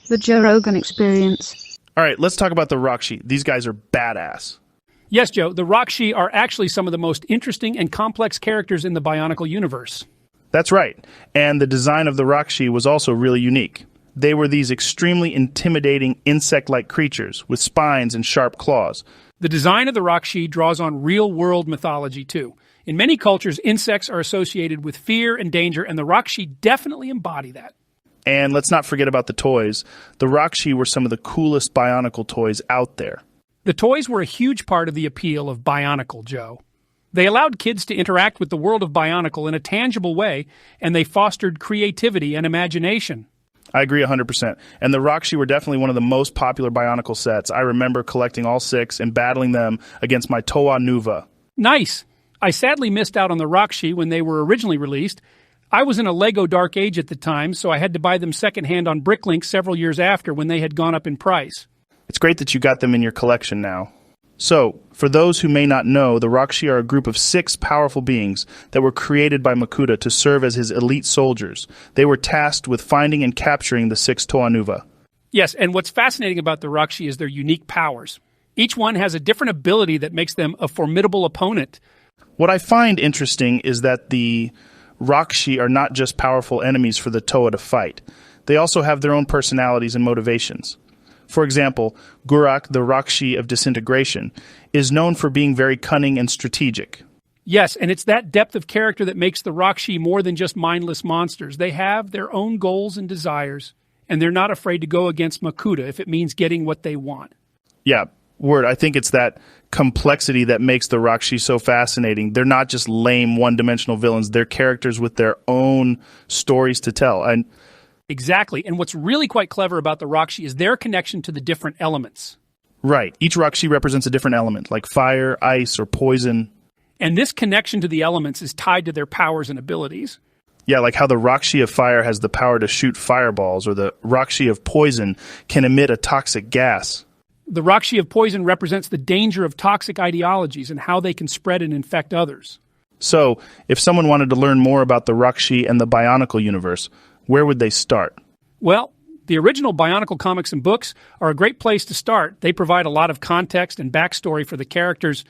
The Joe Rogan Experience. All right, let's talk about the Rahkshi. These guys are badass. Yes, Joe, the Rahkshi are actually some of the most interesting and complex characters in the Bionicle universe. That's right. And the design of the Rahkshi was also really unique. They were these extremely intimidating insect-like creatures with spines and sharp claws. The design of the Rahkshi draws on real-world mythology, too. In many cultures, insects are associated with fear and danger, and the Rahkshi definitely embody that. And let's not forget about the toys. The Rahkshi were some of the coolest Bionicle toys out there. The toys were a huge part of the appeal of Bionicle, Joe. They allowed kids to interact with the world of Bionicle in a tangible way, and they fostered creativity and imagination. I agree 100%. And the Rahkshi were definitely one of the most popular Bionicle sets. I remember collecting all 6 and battling them against my Toa Nuva. Nice. I sadly missed out on the Rahkshi when they were originally released. I was in a LEGO Dark Age at the time, so I had to buy them secondhand on Bricklink several years after when they had gone up in price. It's great that you got them in your collection now. So, for those who may not know, the Rahkshi are a group of 6 powerful beings that were created by Makuta to serve as his elite soldiers. They were tasked with finding and capturing the 6 Toa Nuva. Yes, and what's fascinating about the Rahkshi is their unique powers. Each one has a different ability that makes them a formidable opponent. What I find interesting is that the Rahkshi are not just powerful enemies for the Toa to fight. They also have their own personalities and motivations. For example, Gurak, the Rahkshi of disintegration, is known for being very cunning and strategic. Yes, and it's that depth of character that makes the Rahkshi more than just mindless monsters. They have their own goals and desires, and they're not afraid to go against Makuta if it means getting what they want. Yeah, word. I think it's that complexity that makes the Rahkshi so fascinating. They're not just lame, one-dimensional villains. They're characters with their own stories to tell. And exactly. And what's really quite clever about the Rahkshi is their connection to the different elements. Right. Each Rahkshi represents a different element, like fire, ice, or poison. And this connection to the elements is tied to their powers and abilities. Yeah, like how the Rahkshi of fire has the power to shoot fireballs, or the Rahkshi of poison can emit a toxic gas. The Rahkshi of poison represents the danger of toxic ideologies and how they can spread and infect others. So, if someone wanted to learn more about the Rahkshi and the Bionicle universe, where would they start? Well, the original Bionicle comics and books are a great place to start. They provide a lot of context and backstory for the characters.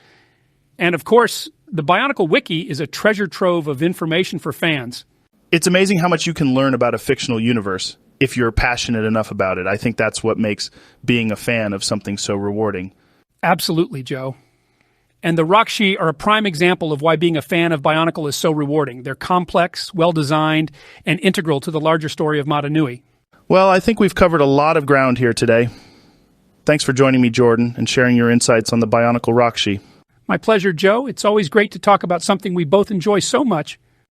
And of course, the Bionicle Wiki is a treasure trove of information for fans. It's amazing how much you can learn about a fictional universe if you're passionate enough about it. I think that's what makes being a fan of something so rewarding. Absolutely, Joe. And the Rahkshi are a prime example of why being a fan of Bionicle is so rewarding. They're complex, well-designed, and integral to the larger story of Mata Nui. Well, I think we've covered a lot of ground here today. Thanks for joining me, Jordan, and sharing your insights on the Bionicle Rahkshi. My pleasure, Joe. It's always great to talk about something we both enjoy so much.